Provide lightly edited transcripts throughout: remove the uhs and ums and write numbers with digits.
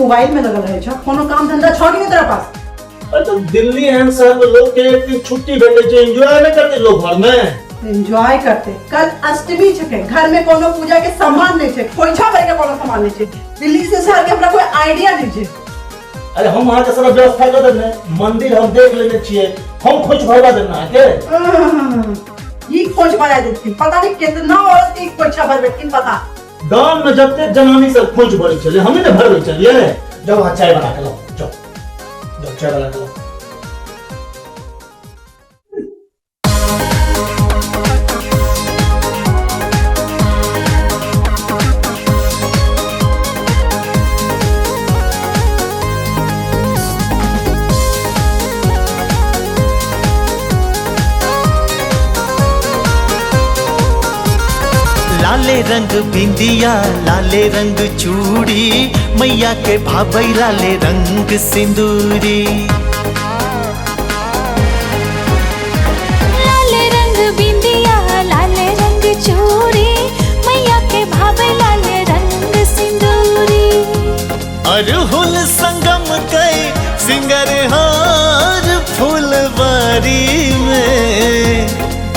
Mobile में लगल रहे छ, कोनो काम धंधा छोड़ नहीं तेरा पास। तो दिल्ली एहन सब लोग के एक दिन छुट्टी भेटे छे, एंजॉय नहीं करते लोग घर में। एंजॉय करते। कल अष्टमी छके, घर में कोनो पूजा के सामान नहीं छे, खोइछा भर के कोनो सामान नहीं छे। दिल्ली से शहर के हमरा कोई आइडिया नहीं छे। अरे हम वहां के सारा व्यवस्था कर देने, मंदिर हम देख लेने छिए, हम खोज भरवा देना है के। ई खोज भरा देती, पता नहीं कितना औरत की खोइछा भर बेटिन पता। गांव में जब तक जनानी सब खोज भरे चले, हमें ने भरवे चलिए। जाओ वहां चाय बना के लाओ, जाओ जाओ चाय बना के लाओ। लाले रंग बिंदिया, लाले रंग चूड़ी, मैया के भाभई लाले रंग सिंदूरी। लाले रंग बिंदिया, लाले रंग चूड़ी, मैया के भाभई लाले रंग सिंदूरी। अरहुल संगम कई सिंगर हार फुलवारी में,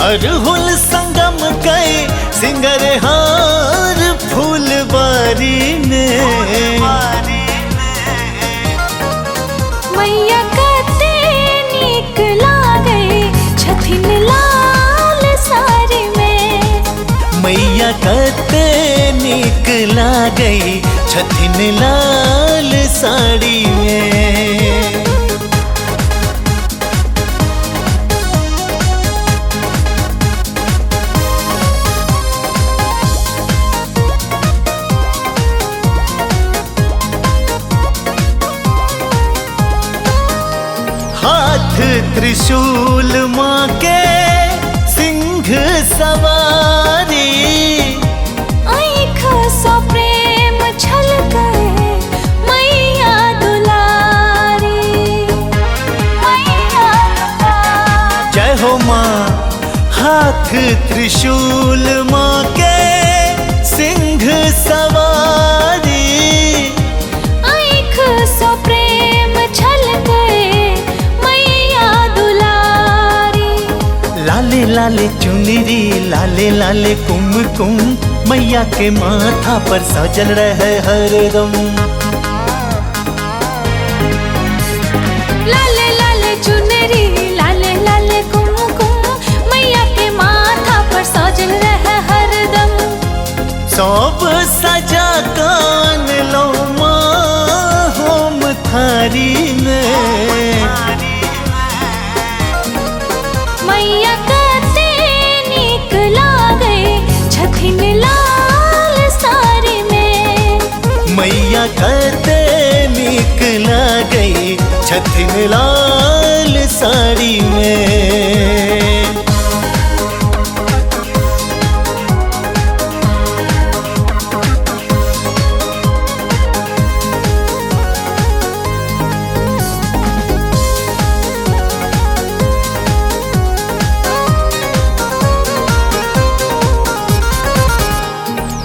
अरहुल संगम कई सिंगर हार फूलबारी में। मैया कते नीक लागे छथिन लाल साड़ी में, मैया कते नीक लागे छथिन लाल साड़ी में। त्रिशूल माँ के सिंह सवारी, आँख सो प्रेम छलके मैया दुलारी, मैया दुलारी। जय हो माँ। हाथ त्रिशूल माँ के सिंह सवारी, आँख सो प्रेम छलके लाले लाले चुनरी, लाले लाले कुमकुम, मैया के माथा पर सजल रहे हरदम। लाले लाले चुनरी, लाले लाले कुमकुम, मैया के माथा पर सजल रहे हरदम। सब सजा कान लो माँ होम थारी में, मैया कते नीक लागे छथिन लाल साड़ी में, मैया कते नीक लागे छथिन लाल साड़ी में।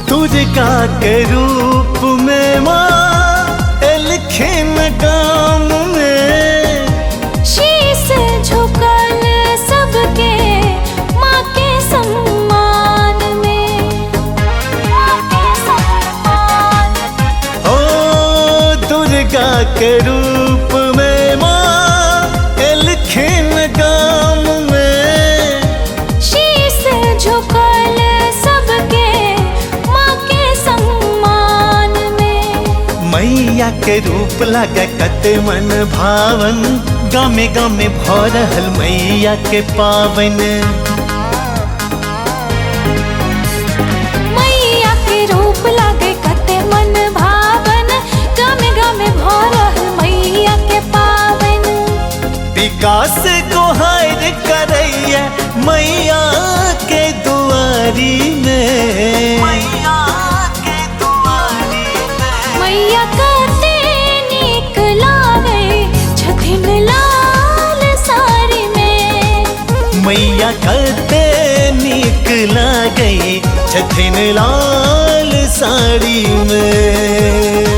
दुर्गा के रूप में माँ एलखिन गाम में, शीश झुकल सबके माँ के सम्मान में, माँ के सम्मान में। ओ दुर्गा के रूप में माँ एलखिन गाम में, शीश झुकल सबके माँ के सम्मान में। मैया के रूप लगे कते मन भावन, गामे गामे भरहल मैया के पावन। मैया के रूप लागे कते मन भावन, गामे गामे भरहल मैया के पावन। विकास को हार करैया मैया के दुआरी में, मैया के दुआरी में। मैया कते नीक लागे छथिन लाल साड़ी में, मैया कते नीक लागे छथिन लाल साड़ी में।